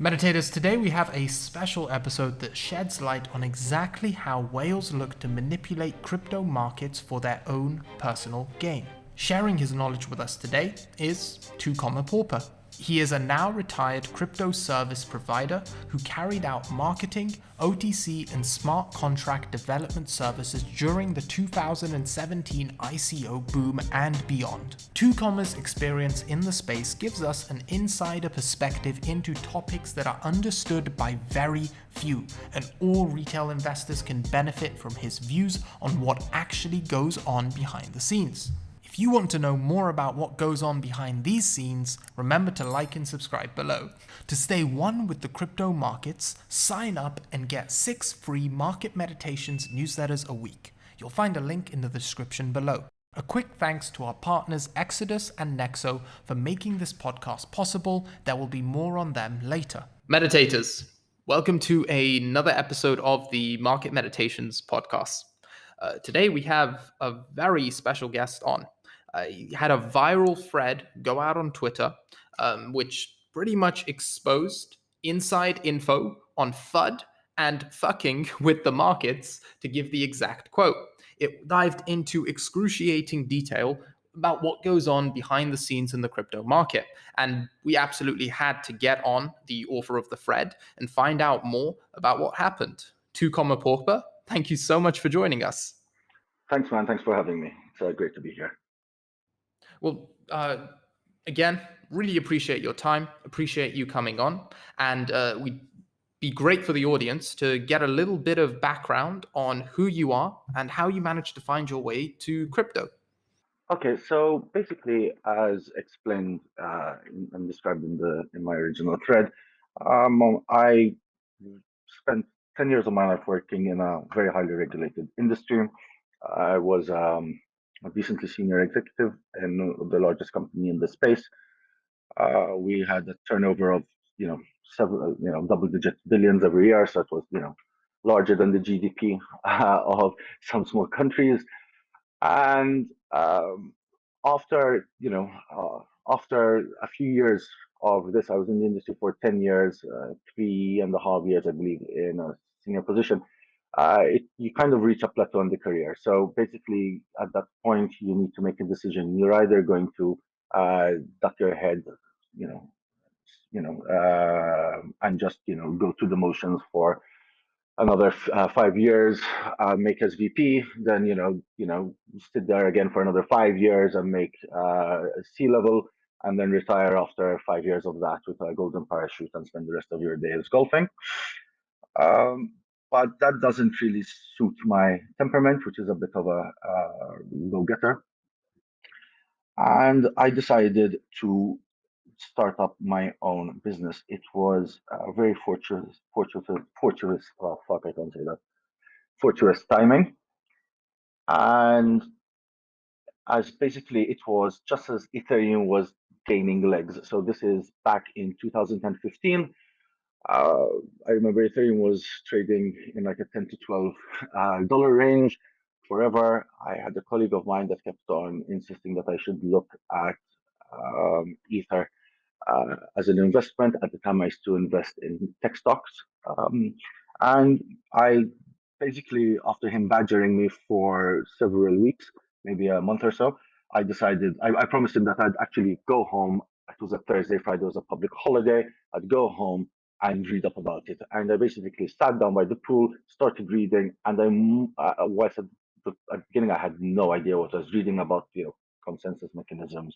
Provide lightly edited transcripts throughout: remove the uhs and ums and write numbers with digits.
Meditators, today we have a special episode that sheds light on exactly how whales look to manipulate crypto markets for their own personal gain. Sharing his knowledge with us today is Comma Pauper. He is a now retired crypto service provider who carried out marketing, OTC, and smart contract development services during the 2017 ICO boom and beyond. Comma's experience in the space gives us an insider perspective into topics that are understood by very few, and all retail investors can benefit from his views on what actually goes on behind the scenes. If you want to know more about what goes on behind these scenes, remember to like and subscribe below. To stay one with the crypto markets, sign up and get 6 free Market Meditations newsletters a week. You'll find a link in the description below. A quick thanks to our partners Exodus and Nexo for making this podcast possible. There will be more on them later. Meditators, welcome to another episode of the Market Meditations podcast. Today we have a very special guest on. Had a viral thread go out on Twitter, which pretty much exposed inside info on FUD and fucking with the markets, to give the exact quote. It dived into excruciating detail about what goes on behind the scenes in the crypto market. And we absolutely had to get on the author of the thread and find out more about what happened. Comma Pauper, thank you so much for joining us. Thanks, man. Thanks for having me. It's great to be here. Well, again, really appreciate your time, appreciate you coming on, and we'd be great for the audience to get a little bit of background on who you are and how you managed to find your way to crypto. Okay, so basically, as explained and described in my original thread, I spent 10 years of my life working in a very highly regulated industry. I was a decently senior executive in the largest company in the space. We had a turnover of several double-digit billions every year, so it was larger than the GDP of some small countries. And after after a few years of this, I was in the industry for 10 years, 3.5 years, I believe, in a senior position. You kind of reach a plateau in the career. So basically, at that point, you need to make a decision. You're either going to duck your head, you know, and just go through the motions for another 5 years, make SVP, then sit there again for another 5 years and make C-level, and then retire after 5 years of that with a golden parachute and spend the rest of your days golfing. But that doesn't really suit my temperament, which is a bit of a go-getter. And I decided to start up my own business. It was a very fortuitous, oh fuck, I can't say that, fortuitous timing. And as basically it was just as Ethereum was gaining legs. So this is back in 2015. I remember Ethereum was trading in like a 10 to 12 dollar range forever. I had a colleague of mine that kept on insisting that I should look at Ether as an investment. At the time, I used to invest in tech stocks. And I basically, after him badgering me for several weeks, maybe a month or so, I decided, I promised him that I'd actually go home. It was a Thursday, Friday was a public holiday. I'd go home and read up about it. And I basically sat down by the pool, started reading, and whilst at the beginning I had no idea what I was reading about, consensus mechanisms,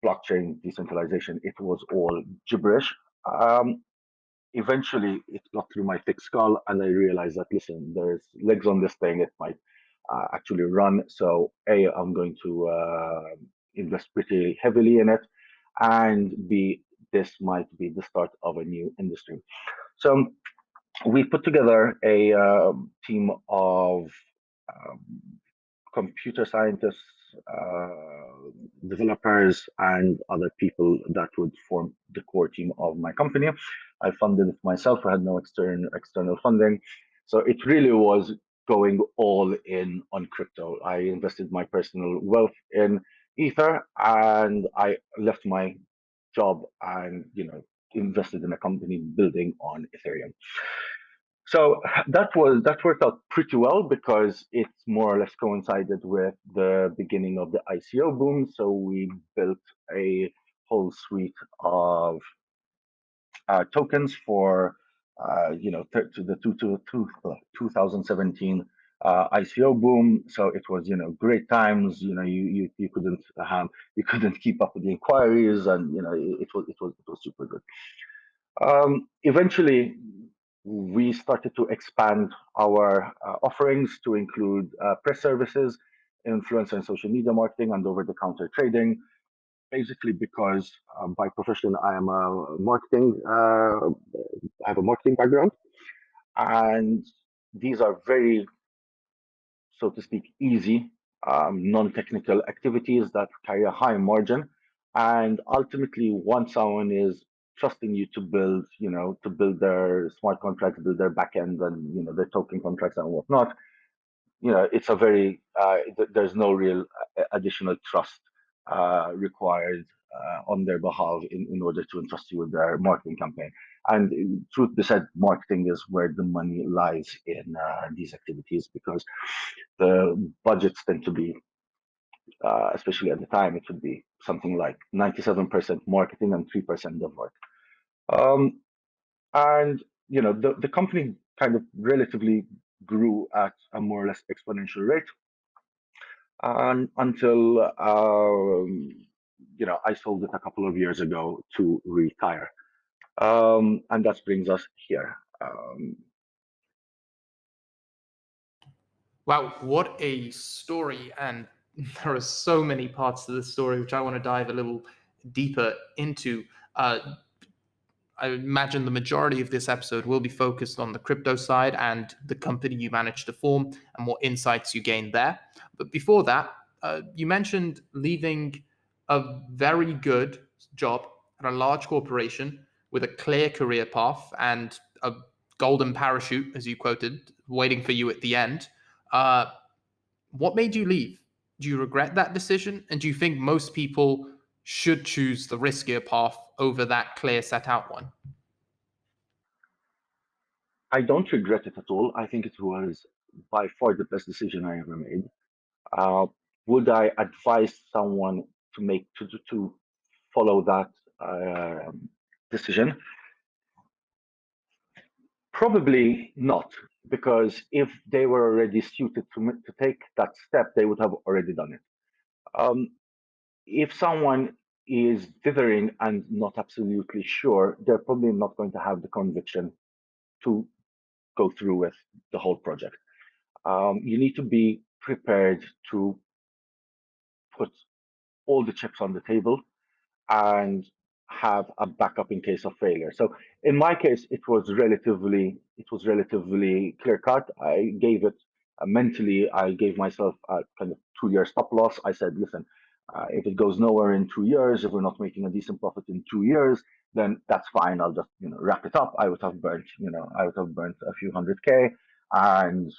blockchain, decentralization. It was all gibberish. Eventually, it got through my thick skull, and I realized that, listen, there's legs on this thing. It might actually run. So, A, I'm going to invest pretty heavily in it, and B, this might be the start of a new industry. So, we put together a team of um, computer scientists, developers, and other people that would form the core team of my company. I funded it myself. I had no external funding, so it really was going all in on crypto. I invested my personal wealth in Ether, and I left my job and invested in a company building on Ethereum. So that worked out pretty well because it more or less coincided with the beginning of the ICO boom. So we built a whole suite of tokens for to the 2017 ICO boom. So it was great times. You couldn't keep up with the inquiries, and it was super good. Eventually, we started to expand our offerings to include press services, influencer and social media marketing, and over-the-counter trading. Basically, because by profession I am I have a marketing background, and these are very, so to speak, easy, non-technical activities that carry a high margin. And ultimately, once someone is trusting you to build their smart contracts, build their backend, and their token contracts and whatnot, it's a very there's no real additional trust required on their behalf in order to entrust you with their marketing campaign. And truth be said, marketing is where the money lies in these activities, because the budgets tend to be, especially at the time, it would be something like 97% marketing and 3% of work. And the company kind of relatively grew at a more or less exponential rate, and until I sold it a couple of years ago to retire, and that brings us here. Wow, what a story. And there are so many parts to this story which I want to dive a little deeper into. I imagine the majority of this episode will be focused on the crypto side and the company you managed to form and what insights you gained there. But before that, you mentioned leaving a very good job at a large corporation with a clear career path and a golden parachute, as you quoted, waiting for you at the end. What made you leave? Do you regret that decision? And do you think most people should choose the riskier path over that clear set out one? I don't regret it at all. I think it was by far the best decision I ever made. Uh, would I advise someone to follow that decision? Probably not, because if they were already suited to take that step, they would have already done it. If someone is dithering and not absolutely sure, they're probably not going to have the conviction to go through with the whole project. You need to be prepared to put all the chips on the table and have a backup in case of failure. So in my case, it was relatively clear cut. I gave it mentally. I gave myself a kind of 2 year stop loss. I said, listen, if it goes nowhere in 2 years, if we're not making a decent profit in 2 years, then that's fine. I'll just wrap it up. I would have burnt a few hundred K, and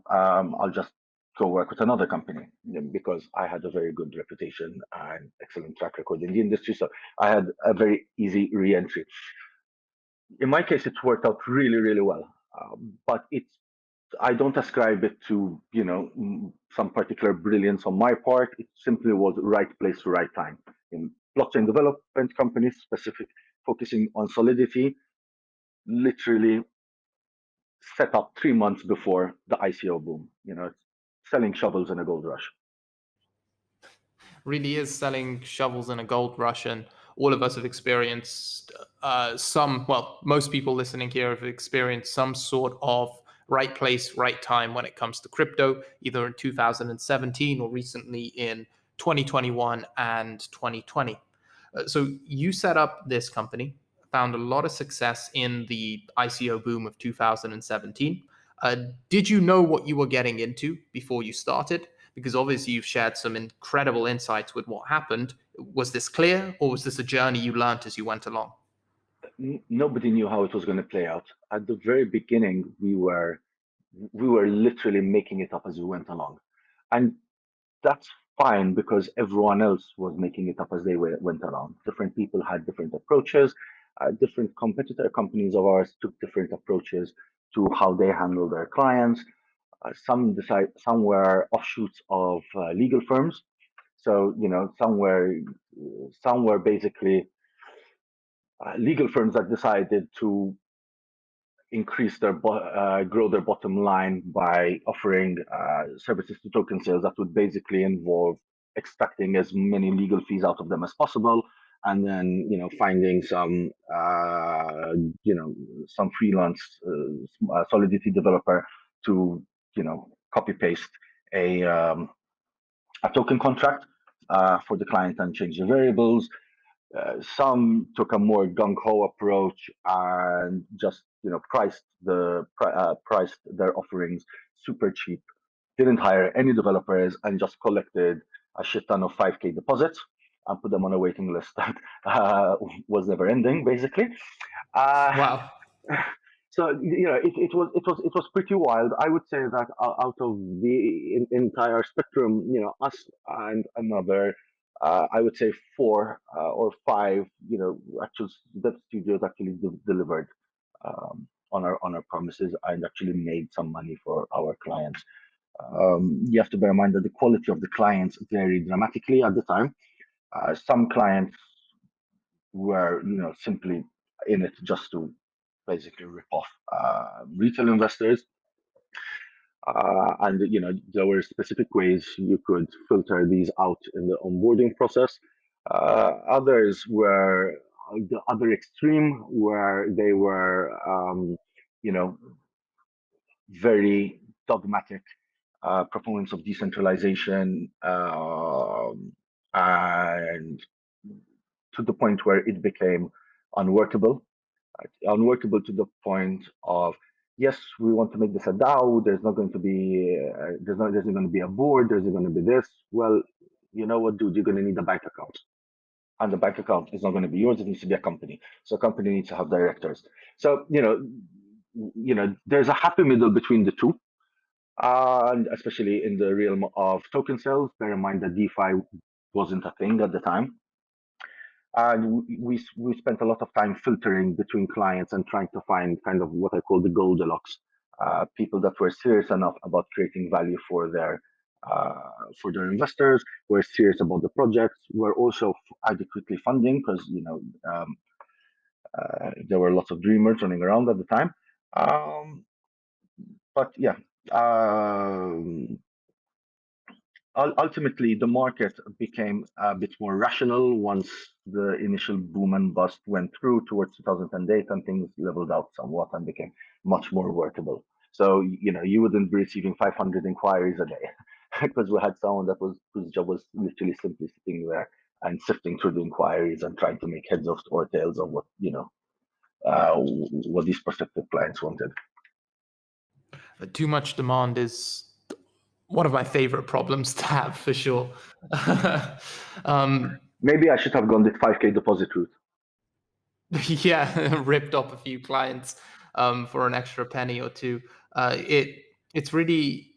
I'll just go work with another company, because I had a very good reputation and excellent track record in the industry. So I had a very easy re-entry. In my case, it worked out really, really well. But I don't ascribe it to some particular brilliance on my part. It simply was right place, right time. In blockchain development companies, focusing on Solidity, literally set up 3 months before the ICO boom. Selling shovels in a gold rush. Really is selling shovels in a gold rush, and all of us have experienced most people listening here have experienced some sort of right place, right time when it comes to crypto, either in 2017 or recently in 2021 and 2020. So you set up this company, found a lot of success in the ICO boom of 2017. Did you know what you were getting into before you started? Because obviously you've shared some incredible insights with what happened. Was this clear, or was this a journey you learned as you went along? Nobody knew how it was going to play out. At the very beginning, we were literally making it up as we went along, and that's fine, because everyone else was making it up as they went along. Different people had different approaches. different competitor companies of ours took different approaches to how they handle their clients. Some were offshoots of legal firms. So, some were basically legal firms that decided to increase grow their bottom line by offering services to token sales that would basically involve extracting as many legal fees out of them as possible, and then finding some freelance Solidity developer to copy paste a token contract for the client and change the variables. Some took a more gung-ho approach and just priced their offerings super cheap, didn't hire any developers, and just collected a shit ton of 5K deposits and put them on a waiting list that was never ending, basically. Wow. So it was pretty wild. I would say that out of the entire spectrum, us and another, I would say 4 or 5, actual dev studios actually delivered on our promises and actually made some money for our clients. You have to bear in mind that the quality of the clients varied dramatically at the time. Some clients were, simply in it just to basically rip off retail investors. And there were specific ways you could filter these out in the onboarding process. Others were the other extreme, where they were, very dogmatic proponents of decentralization, and to the point where it became unworkable. Unworkable to the point of, yes, we want to make this a DAO. There's not going to be there's not going to be a board. There's going to be this. Well, you know what, dude? You're going to need a bank account, and the bank account is not going to be yours. It needs to be a company. So a company needs to have directors. So there's a happy middle between the two, and especially in the realm of token sales. Bear in mind that DeFi wasn't a thing at the time. And we spent a lot of time filtering between clients and trying to find kind of what I call the Goldilocks, people that were serious enough about creating value for their investors, were serious about the projects, were also adequately funding, because there were lots of dreamers running around at the time. But yeah. Ultimately, the market became a bit more rational once the initial boom and bust went through towards 2008, and things leveled out somewhat and became much more workable. So, you wouldn't be receiving 500 inquiries a day because we had someone whose job was literally simply sitting there and sifting through the inquiries and trying to make heads of or tails of what these prospective clients wanted. Too much demand is one of my favorite problems to have, for sure. Maybe I should have gone the 5K deposit route. Yeah, ripped off a few clients for an extra penny or two. It's really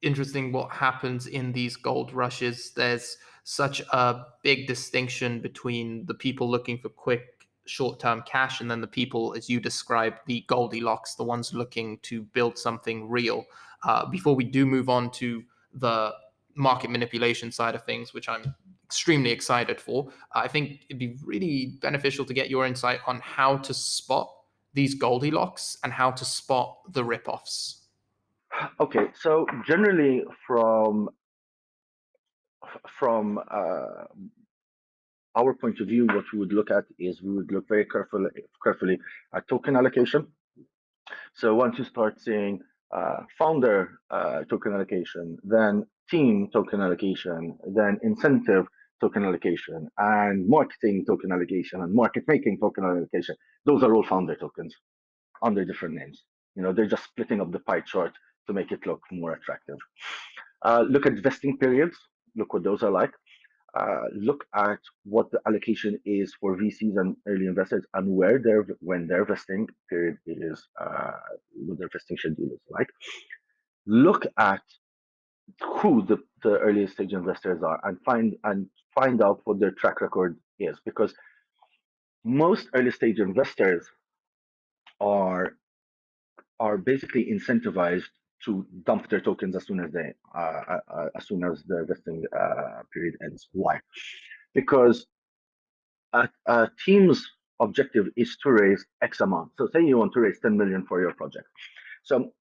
interesting what happens in these gold rushes. There's such a big distinction between the people looking for quick short-term cash and then the people, as you described, the Goldilocks, the ones looking to build something real. Before we do move on to the market manipulation side of things, which I'm extremely excited for, I think it'd be really beneficial to get your insight on how to spot these Goldilocks and how to spot the ripoffs. Okay, so generally from our point of view, what we would look at is we would look very carefully at token allocation. So once you start seeing founder token allocation, then team token allocation, then incentive token allocation, and marketing token allocation, and market making token allocation, those are all founder tokens under different names. They're just splitting up the pie chart to make it look more attractive. Look at vesting periods. Look what those are like. Look at what the allocation is for VCs and early investors, and when their vesting period is, what their vesting schedule is like. Look at who the early stage investors are, and find out what their track record is, because most early stage investors are basically incentivized to dump their tokens as soon as as soon as the vesting period ends. Why? Because a team's objective is to raise X amount. So say you want to raise 10 million for your project. So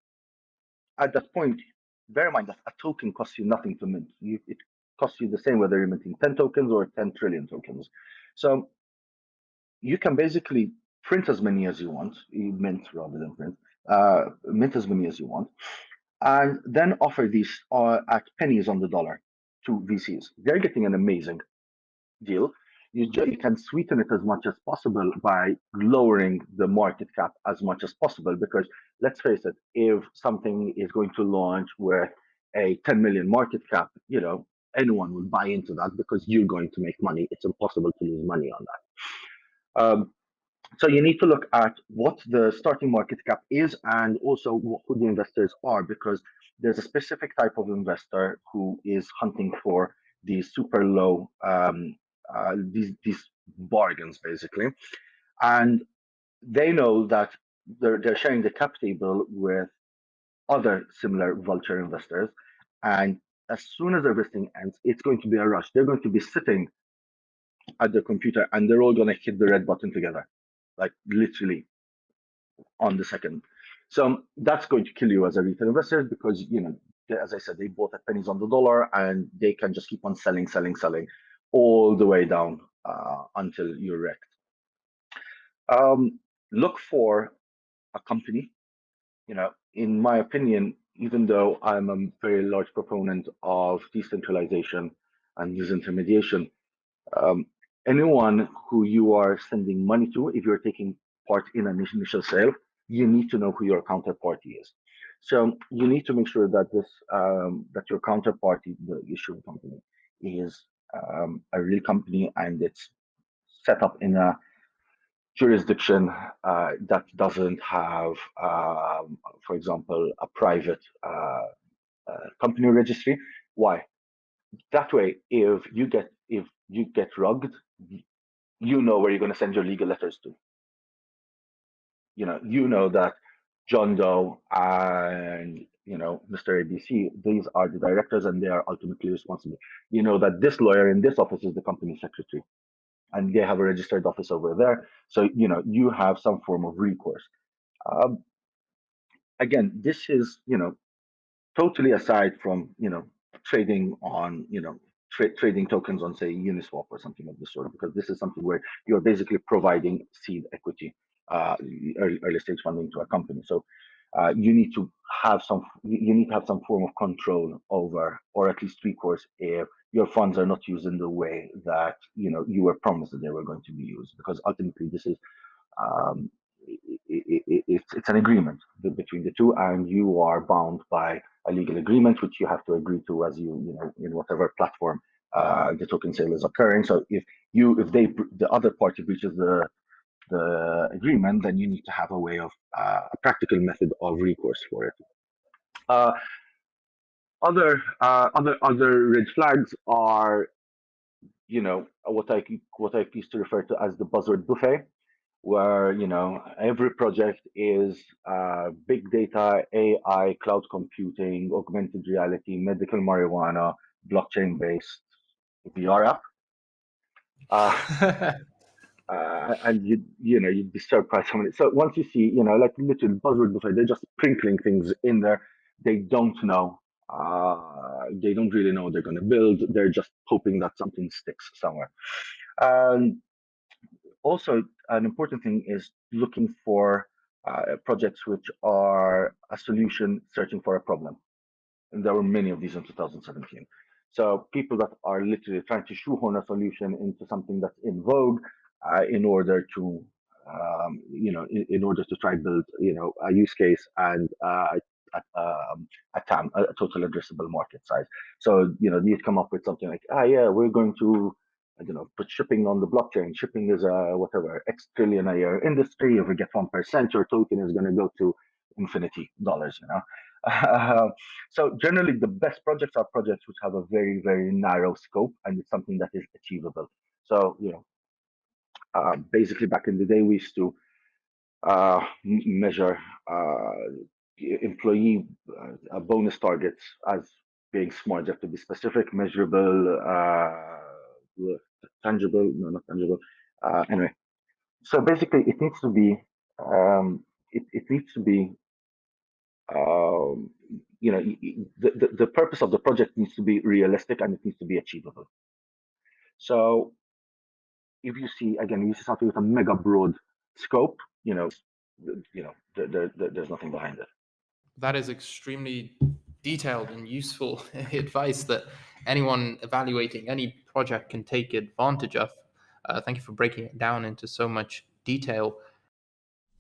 at that point, bear in mind that a token costs you nothing to mint. It costs you the same whether you're minting 10 tokens or 10 trillion tokens. So you can basically print as many as you want, mint rather than print, mint as many as you want, and then offer these at pennies on the dollar to VCs. They're getting an amazing deal. You can sweeten it as much as possible by lowering the market cap as much as possible. Because let's face it, if something is going to launch with a 10 million market cap, anyone will buy into that because you're going to make money. It's impossible to lose money on that. So you need to look at what the starting market cap is and also who the investors are, because there's a specific type of investor who is hunting for these super low, these bargains basically, and they know that they're sharing the cap table with other similar vulture investors, and as soon as their vesting ends, it's going to be a rush. They're going to be sitting at their computer and they're all going to hit the red button together, like literally on the second. So that's going to kill you as a retail investor because, as I said, they bought at pennies on the dollar and they can just keep on selling, selling, selling all the way down until you're wrecked. Look for a company, in my opinion, even though I'm a very large proponent of decentralization and disintermediation, um, anyone who you are sending money to, if you're taking part in an initial sale, you need to know who your counterparty is. So you need to make sure that that your counterparty, the issuing company, is a real company and it's set up in a jurisdiction that doesn't have, for example, a private company registry. Why? That way, if you get rugged, you know where you're going to send your legal letters to. You know that John Doe and Mr. ABC, these are the directors and they are ultimately responsible. You know that this lawyer in this office is the company secretary and they have a registered office over there. So you have some form of recourse. Um, Again, this is totally aside from trading on trading tokens on, say, Uniswap or something of the sort, because this is something where you're basically providing seed equity, early stage funding to a company. So you need to have some form of control over, or at least recourse, if your funds are not used in the way that you were promised that they were going to be used, because ultimately this is um, it's an agreement between the two, and you are bound by a legal agreement which you have to agree to as in whatever platform the token sale is occurring. So if the other party breaches the agreement, then you need to have a way of a practical method of recourse for it. Uh, other red flags are what I used to refer to as the buzzword buffet, where every project is big data, AI, cloud computing, augmented reality, medical marijuana, blockchain based VR app. And you'd be surprised how many. So once you see like literally buzzword buffet, they're just sprinkling things in there. They don't know. They don't really know what they're going to build. They're just hoping that something sticks somewhere. And also, an important thing is looking for projects which are a solution searching for a problem. And there were many of these in 2017. So people that are literally trying to shoehorn a solution into something that's in vogue in order to, in order to try build, a use case and a TAM, a total addressable market size. So, you'd come up with something like, yeah, we're going to, I don't know, put shipping on the blockchain. Shipping is a whatever X trillion a year industry. If we get 1%, your token is going to go to infinity dollars. So generally, the best projects are projects which have a very, very narrow scope, and it's something that is achievable. So Basically, back in the day, we used to measure employee bonus targets as being smart. You have to be specific, measurable, tangible. No, not tangible. Anyway, so basically, it needs to be. It needs to be. Um, the purpose of the project needs to be realistic and it needs to be achievable. So if you see again, you see something with a mega broad scope, there's nothing behind it. That is extremely detailed and useful advice that anyone evaluating any project can take advantage of. Thank you for breaking it down into so much detail.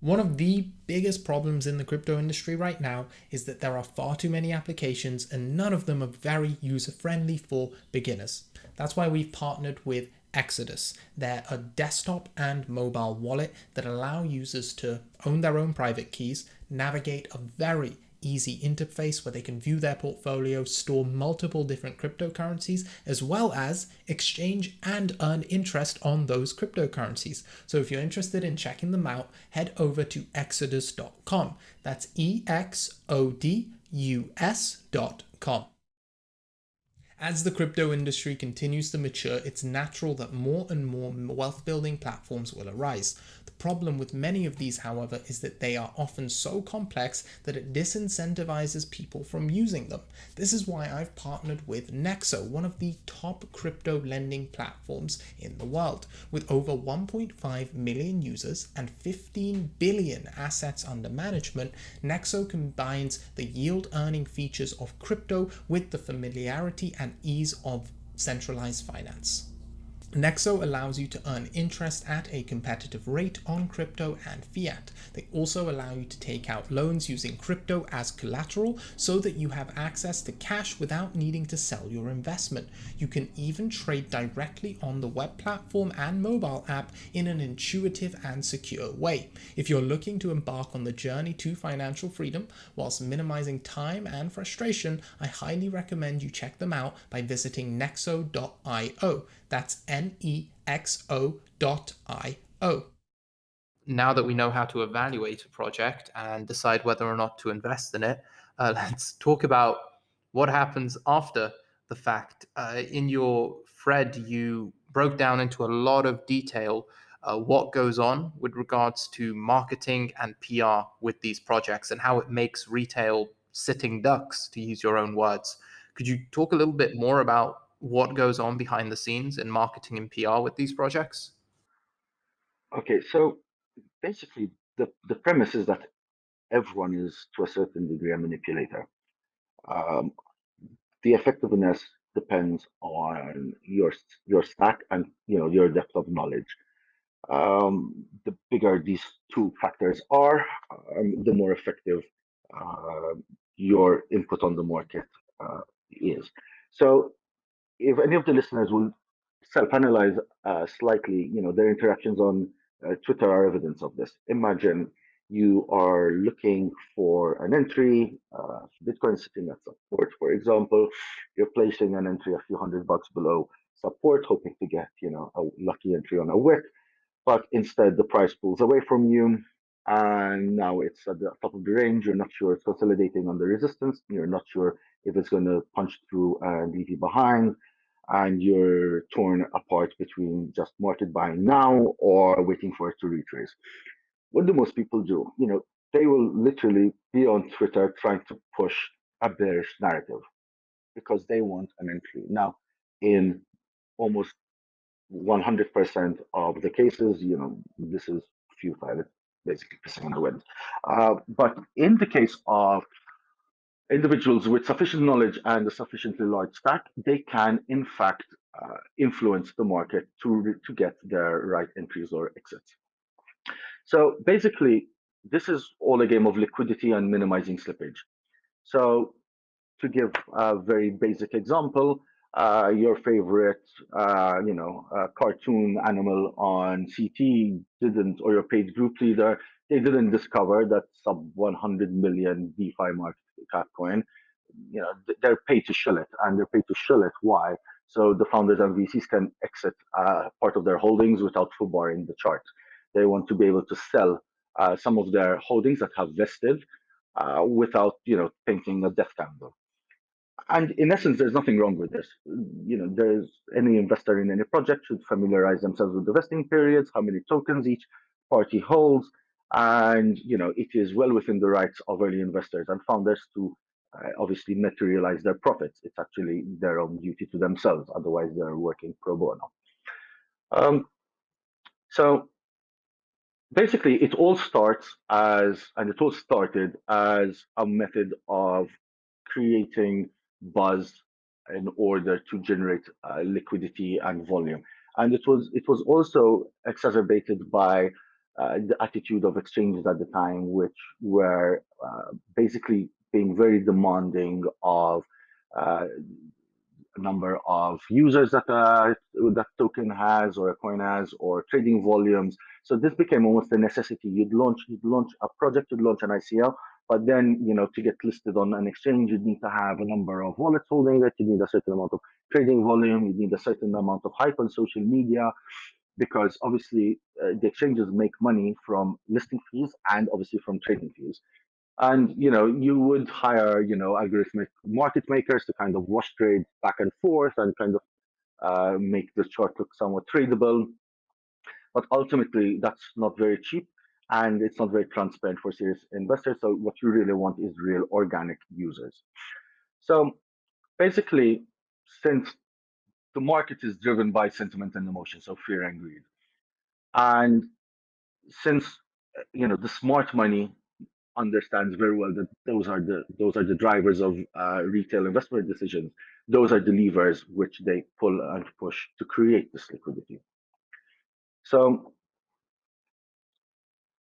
One of the biggest problems in the crypto industry right now is that there are far too many applications and none of them are very user-friendly for beginners. That's why we've partnered with Exodus. They're a desktop and mobile wallet that allow users to own their own private keys, navigate a very easy interface where they can view their portfolio, store multiple different cryptocurrencies, as well as exchange and earn interest on those cryptocurrencies. So if you're interested in checking them out, head over to exodus.com. That's EXODUS.com. As the crypto industry continues to mature, it's natural that more and more wealth building platforms will arise. The problem with many of these, however, is that they are often so complex that it disincentivizes people from using them. This is why I've partnered with Nexo, one of the top crypto lending platforms in the world. With over 1.5 million users and 15 billion assets under management, Nexo combines the yield earning features of crypto with the familiarity and ease of centralized finance. Nexo allows you to earn interest at a competitive rate on crypto and fiat. They also allow you to take out loans using crypto as collateral so that you have access to cash without needing to sell your investment. You can even trade directly on the web platform and mobile app in an intuitive and secure way. If you're looking to embark on the journey to financial freedom whilst minimizing time and frustration, I highly recommend you check them out by visiting nexo.io. That's NEXO.io. Now that we know how to evaluate a project and decide whether or not to invest in it, let's talk about what happens after the fact. In your thread, you broke down into a lot of detail what goes on with regards to marketing and PR with these projects and how it makes retail sitting ducks, to use your own words. Could you talk a little bit more about what goes on behind the scenes in marketing and PR with these projects? Okay, so basically the premise is that everyone is to a certain degree a manipulator. Um, the effectiveness depends on your stack and your depth of knowledge. The bigger these two factors are, the more effective your input on the market is. So if any of the listeners will self-analyze slightly, their interactions on Twitter are evidence of this. Imagine you are looking for an entry, Bitcoin sitting at support, for example. You're placing an entry a few $100 below support, hoping to get, a lucky entry on a wick, but instead the price pulls away from you. And now it's at the top of the range. You're not sure it's consolidating on the resistance. You're not sure if it's going to punch through and leave you behind, and you're torn apart between just market buying now or waiting for it to retrace. What do most people do? They will literally be on Twitter trying to push a bearish narrative because they want an entry. Now, in almost 100% of the cases, this is futile. It's basically pissing on the wind. But in the case of individuals with sufficient knowledge and a sufficiently large stack, they can, in fact, influence the market to get their right entries or exits. So basically, this is all a game of liquidity and minimizing slippage. So to give a very basic example, your favorite, cartoon animal on CT didn't, or your paid group leader, they didn't discover that sub 100 million DeFi market cap coin. They're paid to shill it, and they're paid to shill it. Why? So the founders and VCs can exit part of their holdings without foobarring the chart. They want to be able to sell some of their holdings that have vested without, painting a death candle. And in essence, there's nothing wrong with this. There's any investor in any project should familiarize themselves with the vesting periods, how many tokens each party holds, and it is well within the rights of early investors and founders to obviously materialize their profits. It's actually their own duty to themselves, otherwise they're working pro bono. So basically, it all started as a method of creating buzz in order to generate liquidity and volume. And it was also exacerbated by the attitude of exchanges at the time, which were basically being very demanding of number of users that that token has or a coin has, or trading volumes. So this became almost a necessity. You'd launch a project, you'd launch an ICO, but then to get listed on an exchange, you'd need to have a number of wallets holding it. You need a certain amount of trading volume. You need a certain amount of hype on social media, because obviously the exchanges make money from listing fees and obviously from trading fees. And you would hire algorithmic market makers to kind of wash trade back and forth and kind of make the chart look somewhat tradable. But ultimately, that's not very cheap, and it's not very transparent for serious investors. So what you really want is real organic users. So basically, since the market is driven by sentiment and emotion, so fear and greed, and since the smart money understands very well that those are the drivers of retail investment decisions. Those are the levers which they pull and push to create this liquidity. So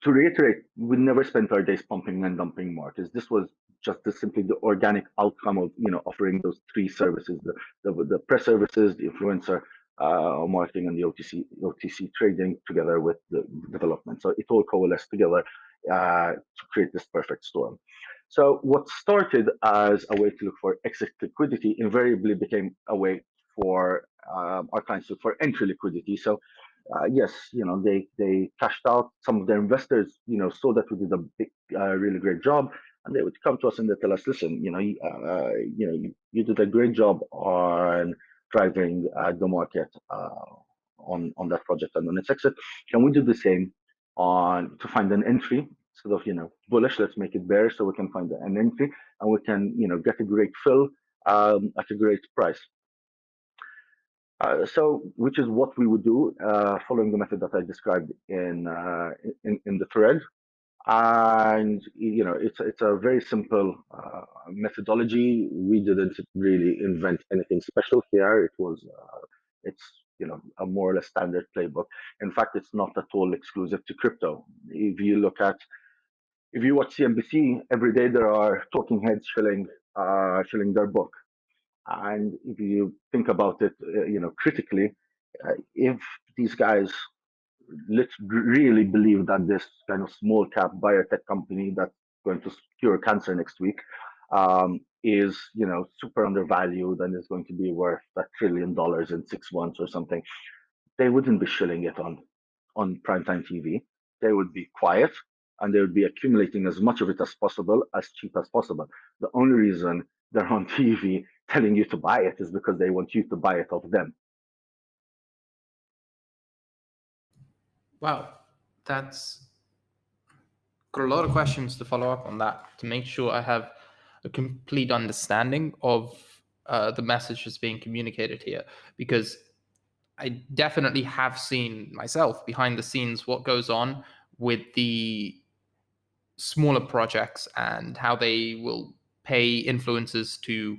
to reiterate, we never spent our days pumping and dumping markets. This was just simply the organic outcome of offering those three services: the press services, the influencer marketing, and the OTC trading, together with the development. So it all coalesced together to create this perfect storm. So what started as a way to look for exit liquidity invariably became a way for our clients to look for entry liquidity. So yes, they cashed out. Some of their investors, saw that we did a big, really great job, and they would come to us and they tell us, listen, you did a great job on driving the market on that project and on its exit. Can we do the same to find an entry? Instead of bullish, let's make it bearish so we can find an entry and we can get a great fill at a great price. So, which is what we would do, following the method that I described in the thread. And it's a very simple methodology. We didn't really invent anything special here. It's a more or less standard playbook. In fact, it's not at all exclusive to crypto. If you watch CNBC every day, there are talking heads shilling their book. And if you think about it, critically, if these guys really believe that this kind of small cap biotech company that's going to cure cancer next week is, super undervalued and is going to be worth $1 trillion in 6 months or something, they wouldn't be shilling it on primetime TV. They would be quiet and they would be accumulating as much of it as possible, as cheap as possible. The only reason they're on TV telling you to buy it is because they want you to buy it off them. Wow, that's got a lot of questions to follow up on that to make sure I have a complete understanding of the message that's being communicated here, because I definitely have seen myself behind the scenes what goes on with the smaller projects and how they will pay influencers to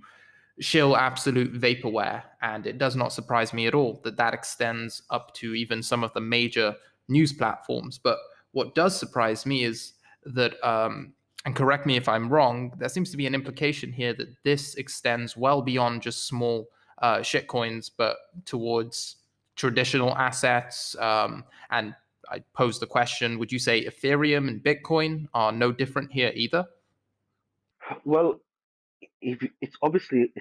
shill absolute vaporware. And it does not surprise me at all that that extends up to even some of the major news platforms. But what does surprise me is that, and correct me if I'm wrong, there seems to be an implication here that this extends well beyond just small shitcoins, but towards traditional assets. And I pose the question, would you say Ethereum and Bitcoin are no different here either? Well, it's obviously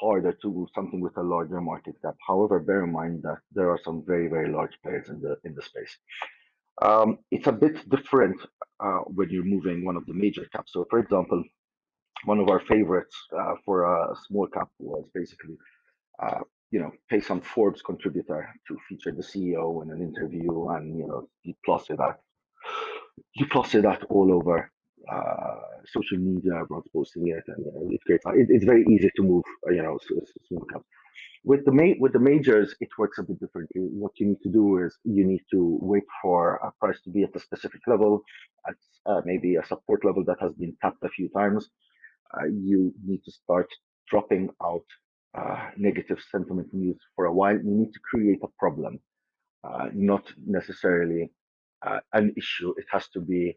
harder to do something with a larger market cap. However, bear in mind that there are some very very large players in the space. It's a bit different when you're moving one of the major caps. So, for example, one of our favorites for a small cap was basically pay some Forbes contributor to feature the CEO in an interview, and you plaster that all over social media. Everyone's posting it, and it's great. It's very easy to move, small caps. With the majors, it works a bit differently. What you need to do is you need to wait for a price to be at a specific level, at maybe a support level that has been tapped a few times. You need to start dropping out negative sentiment news for a while. You need to create a problem, not necessarily an issue. It has to be.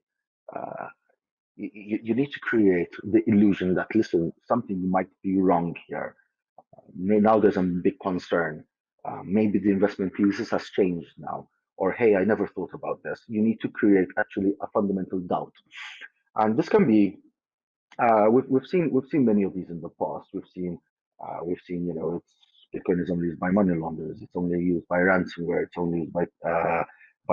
You need to create the illusion that, listen, something might be wrong here. Now there's a big concern. Maybe the investment thesis has changed now, or hey, I never thought about this. You need to create actually a fundamental doubt, and this can be. We've seen many of these in the past. We've seen it's Bitcoin is only used by money launderers. It's only used by ransomware. It's only used by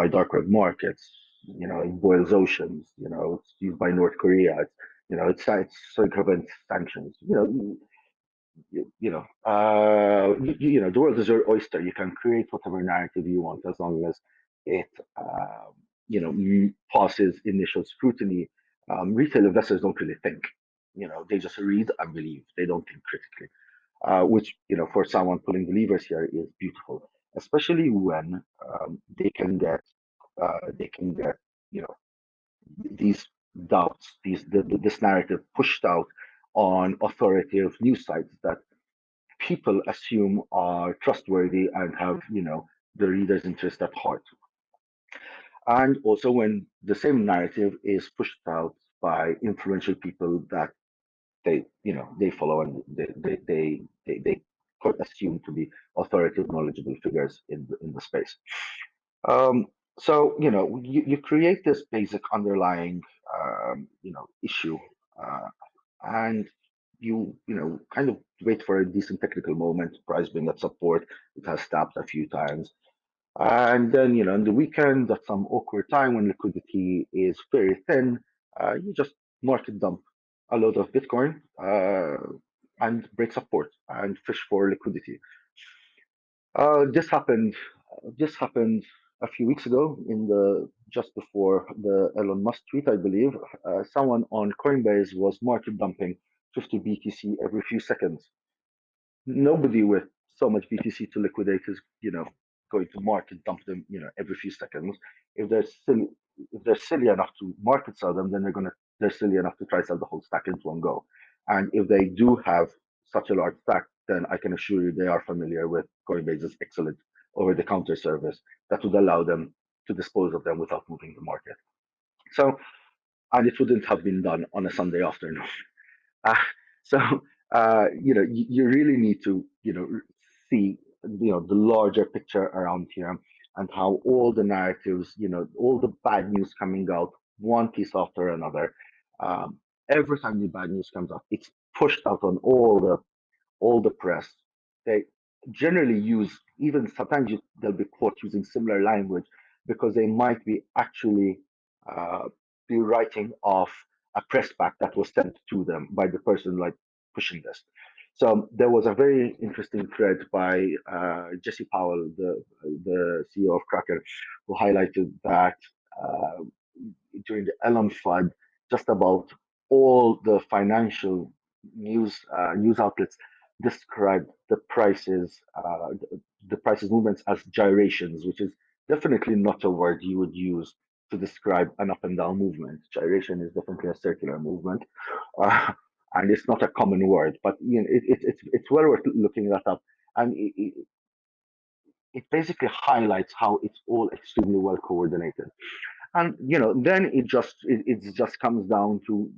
dark web markets. It boils oceans. It's used by North Korea. It's so it prevents sanctions. The world is your oyster. You can create whatever narrative you want as long as it, passes initial scrutiny. Retail investors don't really think. They just read and believe. They don't think critically, which for someone pulling the levers here is beautiful, especially when they can get you know these doubts, this narrative pushed out on authoritative news sites that people assume are trustworthy and have the reader's interest at heart. And also when the same narrative is pushed out by influential people that they follow, and they could assume to be authoritative, knowledgeable figures in the space. um, so you create this basic underlying issue, uh, and you kind of wait for a decent technical moment, price being at support. It has stopped a few times, and then on the weekend, at some awkward time when liquidity is very thin, you just market dump a lot of Bitcoin, and break support and fish for liquidity. This happened a few weeks ago, in the just before the Elon Musk tweet, I believe. Someone on Coinbase was market dumping 50 BTC every few seconds. Nobody with so much BTC to liquidate is, going to market dump them, every few seconds. If they're silly, if they're silly enough to market sell them, then they're silly enough to try sell the whole stack into one go. And if they do have such a large stack, then I can assure you they are familiar with Coinbase's excellent over-the-counter service that would allow them to dispose of them without moving the market. So, and it wouldn't have been done on a Sunday afternoon. Uh, so you really need to see the larger picture around here, and how all the narratives, all the bad news coming out one piece after another. Um, every time the bad news comes out, it's pushed out on all the press. They generally use, even sometimes they'll be caught using similar language, because they might be actually uh, be writing off a press pack that was sent to them by the person like pushing this. So there was a very interesting thread by Jesse Powell, the CEO of Kraken, who highlighted that uh, during the Elon flood, just about all the financial news outlets described the prices movements as gyrations, which is definitely not a word you would use to describe an up and down movement. Gyration is definitely a circular movement, uh, and it's not a common word. But it's well worth looking that up, and it basically highlights how it's all extremely well coordinated. And then it just comes down to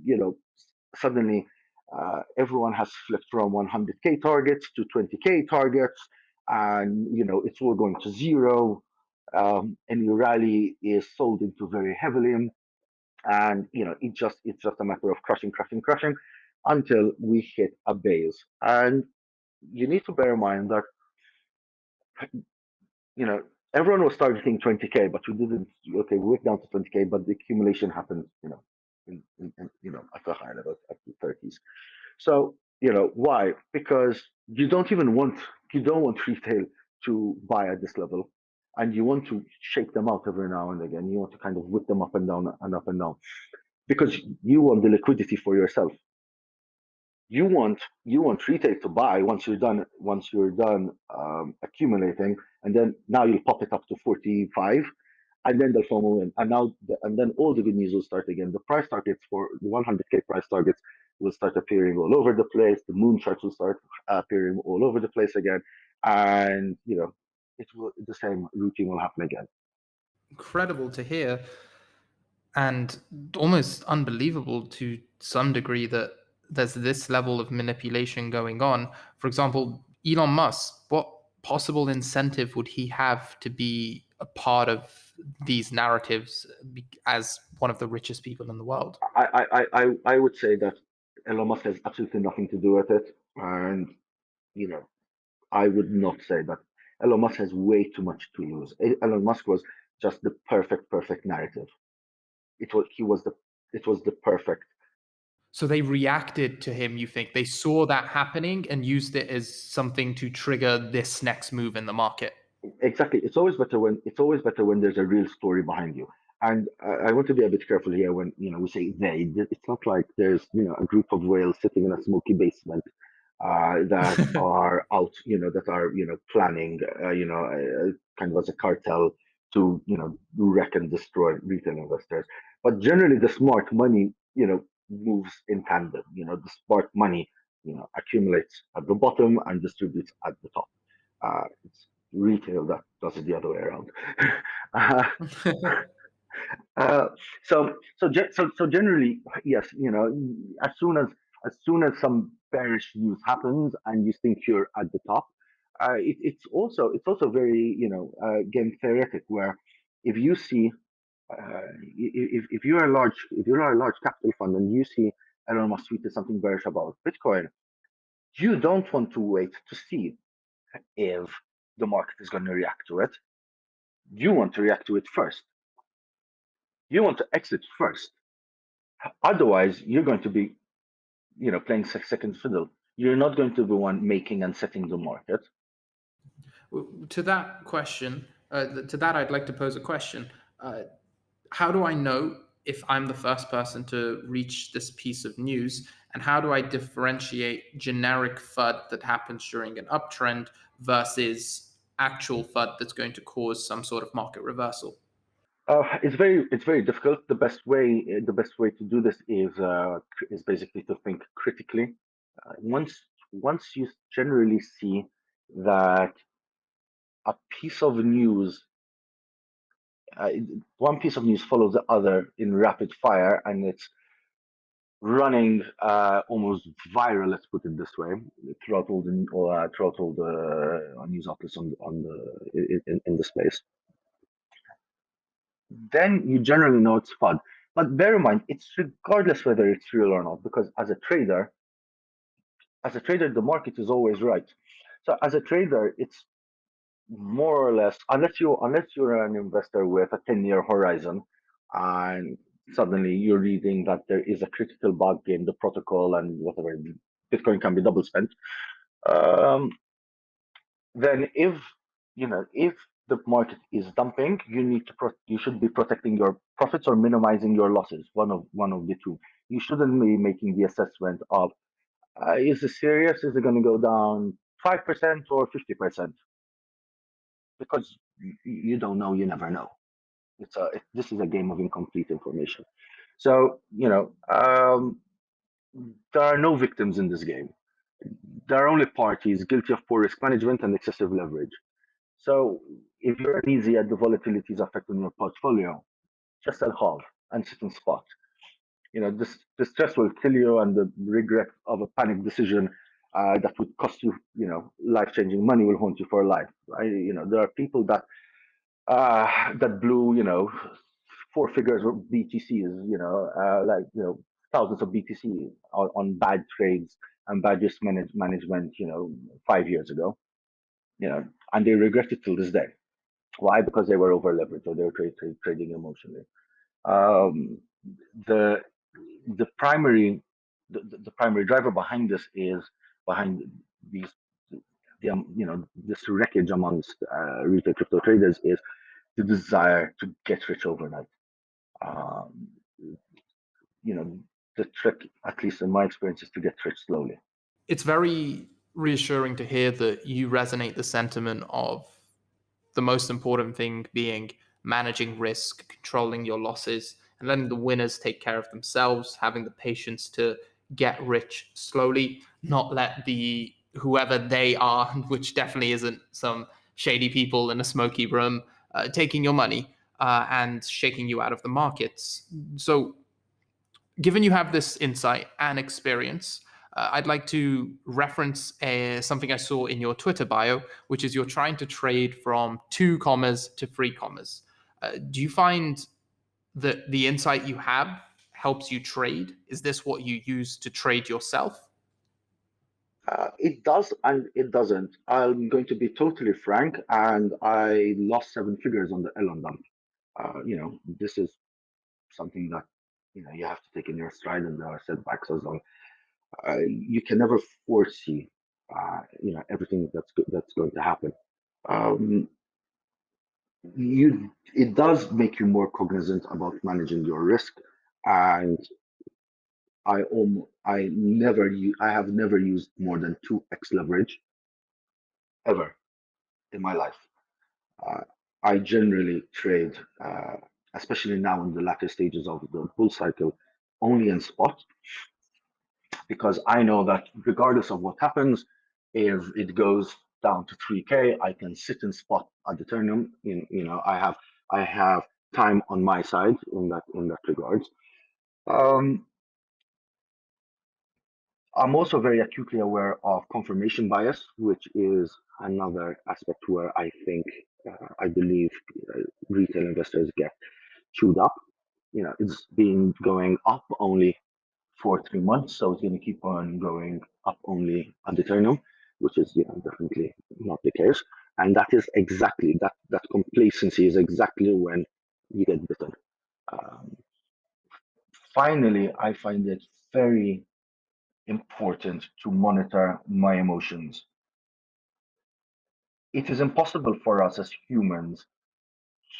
suddenly everyone has flipped from 100K targets to 20K targets, and it's all going to zero. And your rally is sold into very heavily, and it's just a matter of crushing, crushing, crushing. until we hit a base. And you need to bear in mind that, you know, everyone was targeting 20K, but we didn't. Okay, we went down to 20K, but the accumulation happened, at a high level, at the 30s. So, why? Because you don't want retail to buy at this level, and you want to shake them out every now and again. You want to kind of whip them up and down and up and down, because you want the liquidity for yourself. You want retail to buy once you're done accumulating, and then now you'll pop it up to 45, and then they'll FOMO in, and then all the good news will start again. The price targets for the 100K price targets will start appearing all over the place. The moon charts will start appearing all over the place again, and the same routine will happen again. Incredible to hear, and almost unbelievable to some degree that there's this level of manipulation going on. For example, Elon Musk, what possible incentive would he have to be a part of these narratives as one of the richest people in the world? I would say that Elon Musk has absolutely nothing to do with it, and you know I would not say that. Elon Musk has way too much to lose. Elon Musk was just the perfect narrative. It was the perfect. So they reacted to him, you think? They saw that happening and used it as something to trigger this next move in the market. Exactly. It's always better when there's a real story behind you. And I want to be a bit careful here when we say they. It's not like there's a group of whales sitting in a smoky basement that are out, that are planning, kind of as a cartel to wreck and destroy retail investors. But generally, the smart money moves in tandem. The smart money accumulates at the bottom and distributes at the top. It's retail that does it the other way around. uh, uh, so generally, yes, as soon as some bearish news happens and you think you're at the top, it's also very game theoretic, where if you see if you're a large capital fund and you see Elon Musk tweeted something bearish about Bitcoin, you don't want to wait to see if the market is going to react to it. You want to react to it first. You want to exit first. Otherwise, you're going to be, playing second fiddle. You're not going to be one making and setting the market. To that question, I'd like to pose a question. How do I know if I'm the first person to reach this piece of news? And how do I differentiate generic FUD that happens during an uptrend versus actual FUD that's going to cause some sort of market reversal? It's very difficult. The best way to do this is basically to think critically. Once you generally see that a piece of news, uh, one piece of news follows the other in rapid fire, and it's running almost viral. Let's put it this way, throughout all the news outlets in the space. Then you generally know it's FUD. But bear in mind, it's regardless whether it's real or not, because as a trader, the market is always right. So as a trader, it's more or less, unless you're an investor with a 10-year horizon, and suddenly you're reading that there is a critical bug in the protocol and whatever, Bitcoin can be double spent. Um, then if the market is dumping, you should be protecting your profits or minimizing your losses. One of the two. You shouldn't be making the assessment of, is it serious? Is it going to go down 5% or 50%? Because you don't know. You never know. This is a game of incomplete information. So there are no victims in this game. There are only parties guilty of poor risk management and excessive leverage. So if you're uneasy at the volatilities affecting your portfolio, just sell half and sit in spot. The stress will kill you, and the regret of a panic decision that would cost you, life-changing money will haunt you for life. Right? There are people that blew, four figures of BTCs, like thousands of BTC on bad trades and bad risk management, 5 years ago, and they regret it till this day. Why? Because they were over leveraged or they were trading emotionally. Um, the the primary the primary driver behind this is behind these this wreckage amongst retail crypto traders is the desire to get rich overnight. Um, the trick, at least in my experience, is to get rich slowly. It's very reassuring to hear that you resonate the sentiment of the most important thing being managing risk, controlling your losses, and letting the winners take care of themselves, having the patience to get rich slowly, not let the whoever they are, which definitely isn't some shady people in a smoky room, taking your money and shaking you out of the markets. So, given you have this insight and experience, I'd like to reference something I saw in your Twitter bio, which is you're trying to trade from 2 commas to 3 commas. Do you find that the insight you have helps you trade? Is this what you use to trade yourself? It does and it doesn't. I'm going to be totally frank, and I lost 7 figures on the Elon dump. This is something that you have to take in your stride, and there are setbacks as well. You can never foresee, everything that's going to happen. Um, it does make you more cognizant about managing your risk, and I have never used more than 2x leverage ever in my life. Uh, I generally trade, especially now in the latter stages of the bull cycle, only in spot, because I know that regardless of what happens, if it goes down to 3K, I can sit in spot at Ethereum. I have time on my side in that regards. Um, I'm also very acutely aware of confirmation bias, which is another aspect where I believe retail investors get chewed up. It's been going up only for 3 months, so it's going to keep on going up only ad eternum, which is definitely not the case. And that is exactly that complacency is exactly when you get bitten. Um, Finally, I find it very important to monitor my emotions. It is impossible for us as humans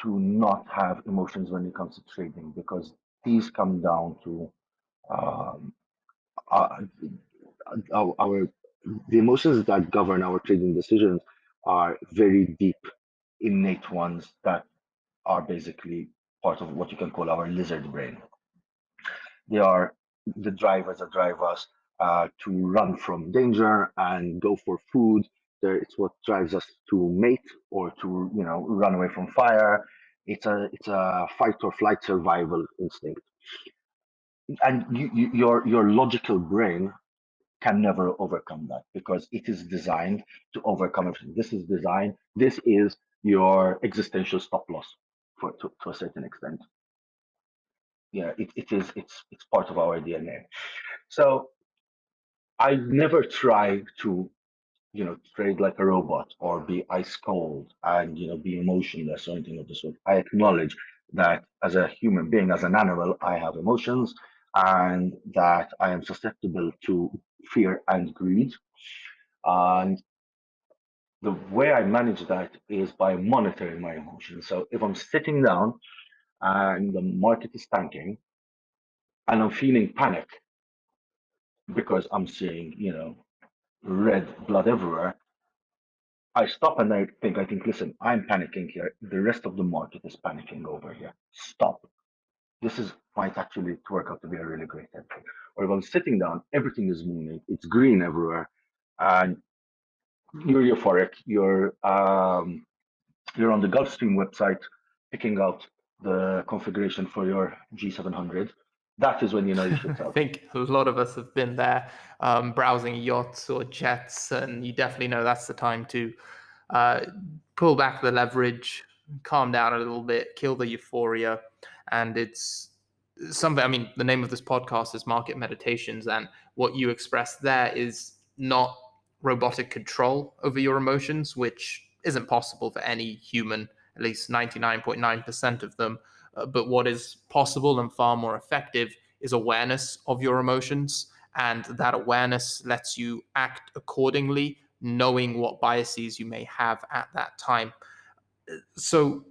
to not have emotions when it comes to trading, because these come down to um, our, our the emotions that govern our trading decisions are very deep, innate ones that are basically part of what you can call our lizard brain. They are the drivers that drive us to run from danger and go for food. It's what drives us to mate or to run away from fire. It's a fight or flight survival instinct, and your logical brain can never overcome that, because it is designed to overcome everything. This is your existential stop loss to a certain extent. It's part of our DNA. So I never try to trade like a robot or be ice cold and be emotionless or anything of the sort. I acknowledge that as a human being, as an animal, I have emotions, and that I am susceptible to fear and greed. And the way I manage that is by monitoring my emotions. So if I'm sitting down and the market is tanking and I'm feeling panic because I'm seeing, red blood everywhere, I stop and I think, listen, I'm panicking here. The rest of the market is panicking over here. Stop. This might actually work out to be a really great entry. Or if I'm sitting down, everything is moving, it's green everywhere, and you're euphoric, you're on the Gulfstream website picking out the configuration for your G700. That is when you should I sell. think a lot of us have been there, browsing yachts or jets, and you definitely know that's the time to uh, pull back the leverage, calm down a little bit, kill the euphoria, and it's something, I mean, the name of this podcast is Market Meditations, and what you express there is not robotic control over your emotions, which isn't possible for any human, at least 99.9% of them. But what is possible and far more effective is awareness of your emotions. And that awareness lets you act accordingly, knowing what biases you may have at that time. So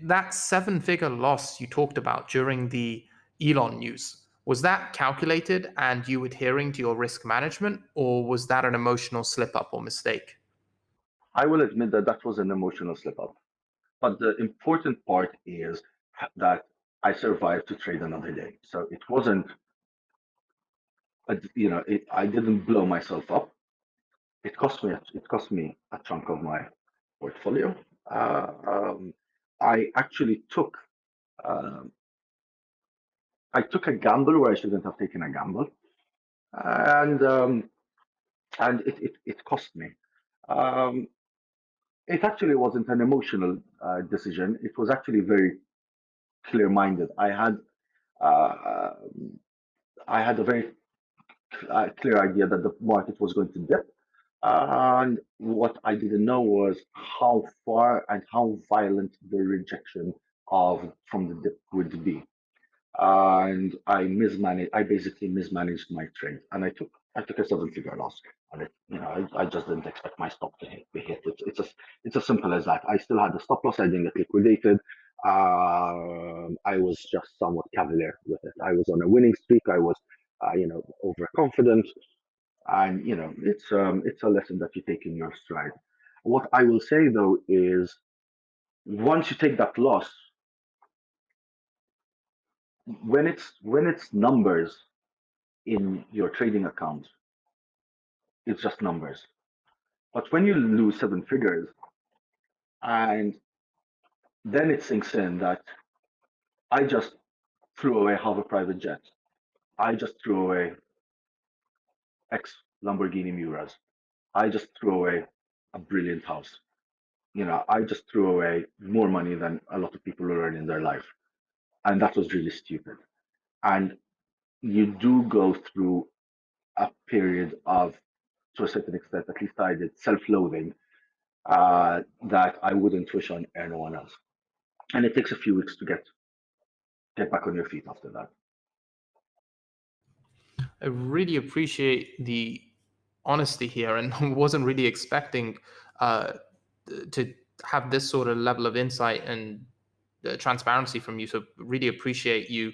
that seven-figure loss you talked about during the Elon news, was that calculated and you adhering to your risk management, or was that an emotional slip up or mistake? I will admit that that was an emotional slip up. But the important part is that I survived to trade another day. So it wasn't, I didn't blow myself up. It cost me a chunk of my portfolio. Uh, um, I actually um, took a gamble where I shouldn't have taken a gamble, and it cost me. Um, it actually wasn't an emotional decision. It was actually very clear-minded. Uh, I had a very clear idea that the market was going to dip. And what I didn't know was how far and how violent the rejection of from the dip would be. And I basically mismanaged my trade, and I took a seven-figure loss on it. I just didn't expect my stop to be hit. It's as simple as that. I still had the stop loss. I didn't get liquidated. I was just somewhat cavalier with it. I was on a winning streak. I was, overconfident, and it's a lesson that you take in your stride. What I will say though is, once you take that loss, when it's numbers in your trading account, it's just numbers. But when you lose seven figures, and then it sinks in that I just threw away half a private jet, I just threw away X Lamborghini Miuras, I just threw away a brilliant house. I just threw away more money than a lot of people earn in their life. And that was really stupid. And you do go through a period of, to a certain extent, at least I did, self-loathing that I wouldn't wish on anyone else. And it takes a few weeks to get back on your feet after that. I really appreciate the honesty here, and wasn't really expecting uh, to have this sort of level of insight and transparency from you. So really appreciate you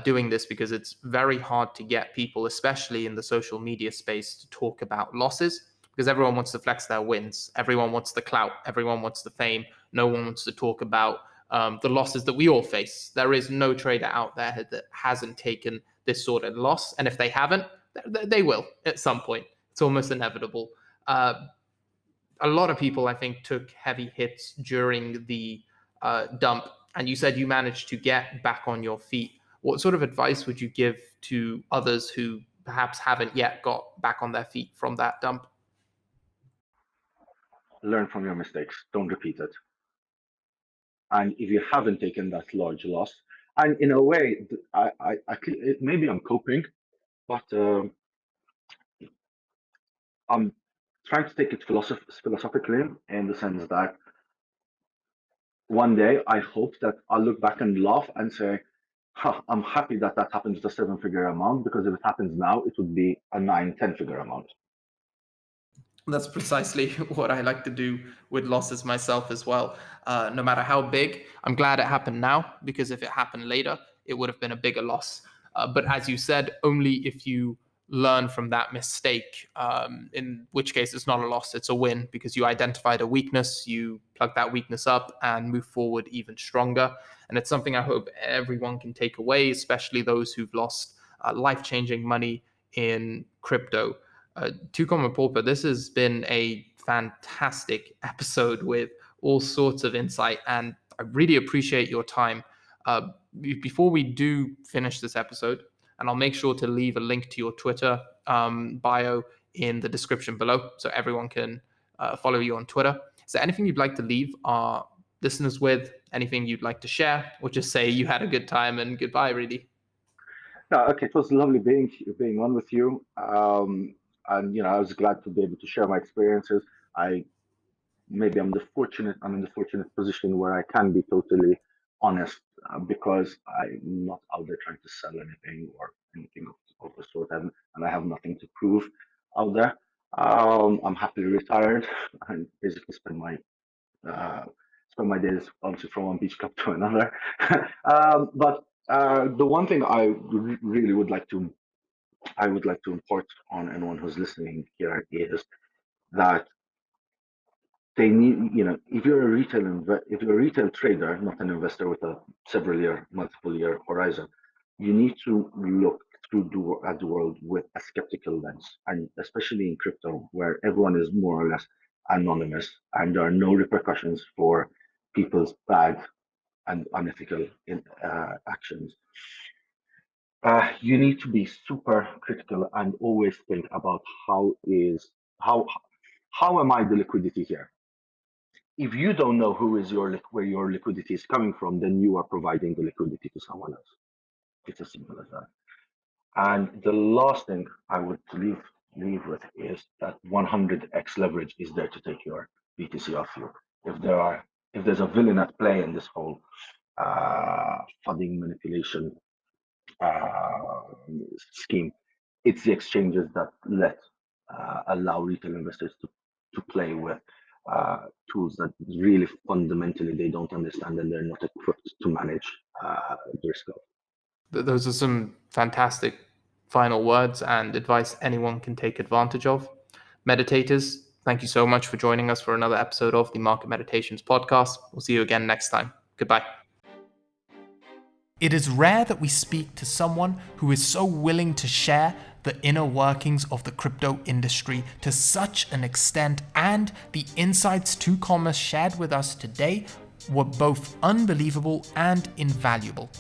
doing this, because it's very hard to get people, especially in the social media space, to talk about losses, because everyone wants to flex their wins. Everyone wants the clout. Everyone wants the fame. No one wants to talk about the losses that we all face. There is no trader out there that hasn't taken this sort of loss. And if they haven't, they will at some point. It's almost inevitable. A lot of people, I think, took heavy hits during the dump, and you said you managed to get back on your feet. What sort of advice would you give to others who perhaps haven't yet got back on their feet from that dump? Learn from your mistakes. Don't repeat it. And if you haven't taken that large loss, and in a way, maybe I'm coping, but I'm trying to take it philosophically, in the sense that one day I hope that I'll look back and laugh and say, huh, I'm happy that that happened with a seven-figure amount, because if it happens now, it would be a 9, 10-figure amount. That's precisely what I like to do with losses myself as well. No matter how big, I'm glad it happened now, because if it happened later, it would have been a bigger loss. But as you said, only if you learn from that mistake, in which case it's not a loss, it's a win, because you identified a weakness, you plug that weakness up and move forward even stronger. And it's something I hope everyone can take away, especially those who've lost life-changing money in crypto. To Comma Pauper, this has been a fantastic episode with all sorts of insight, and I really appreciate your time. Before we do finish this episode, and I'll make sure to leave a link to your Twitter bio in the description below, so everyone can follow you on Twitter. Is there anything you'd like to leave our listeners with, anything you'd like to share, or just say you had a good time and goodbye, really? No, okay, it was lovely being on with you. And I was glad to be able to share my experiences. I maybe I'm in the fortunate position where I can be totally honest, because I'm not out there trying to sell anything or anything of the sort, and I have nothing to prove out there. I'm happily retired and basically uh, spend my days bouncing from one beach club to another. But the one thing really would like to impart on anyone who's listening here is that they need, if you're a retail trader, not an investor with a multiple year horizon, you need to look at the world with a skeptical lens, and especially in crypto, where everyone is more or less anonymous and there are no repercussions for people's bad and unethical actions. You need to be super critical and always think about how how am I the liquidity here? If you don't know where your liquidity is coming from, then you are providing the liquidity to someone else. It's as simple as that. And the last thing I would leave with is that 100x leverage is there to take your BTC off you. If there's a villain at play in this whole funding manipulation uh, scheme, it's the exchanges that allow retail investors to play with tools that really fundamentally they don't understand and they're not equipped to manage the risk of. Those are some fantastic final words and advice anyone can take advantage of. Meditators, thank you so much for joining us for another episode of the Market Meditations podcast. We'll see you again next time. Goodbye. It is rare that we speak to someone who is so willing to share the inner workings of the crypto industry to such an extent, and the insights 2Comma shared with us today were both unbelievable and invaluable.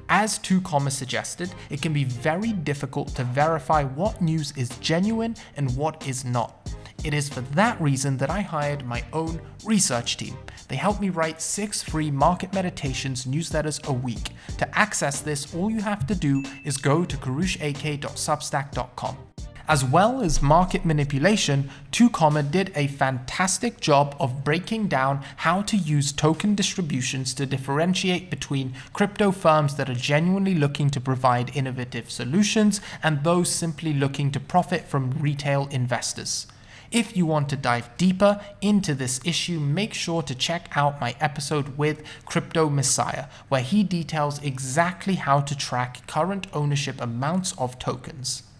As 2Comma suggested, it can be very difficult to verify what news is genuine and what is not. It is for that reason that I hired my own research team. They help me write 6 free Market Meditations newsletters a week. To access this, all you have to do is go to 𝐏𝐨𝐽𝐬𝐬𝐿.substack.com. As well as market manipulation, 2Comma did a fantastic job of breaking down how to use token distributions to differentiate between crypto firms that are genuinely looking to provide innovative solutions and those simply looking to profit from retail investors. If you want to dive deeper into this issue, make sure to check out my episode with Crypto Messiah, where he details exactly how to track current ownership amounts of tokens.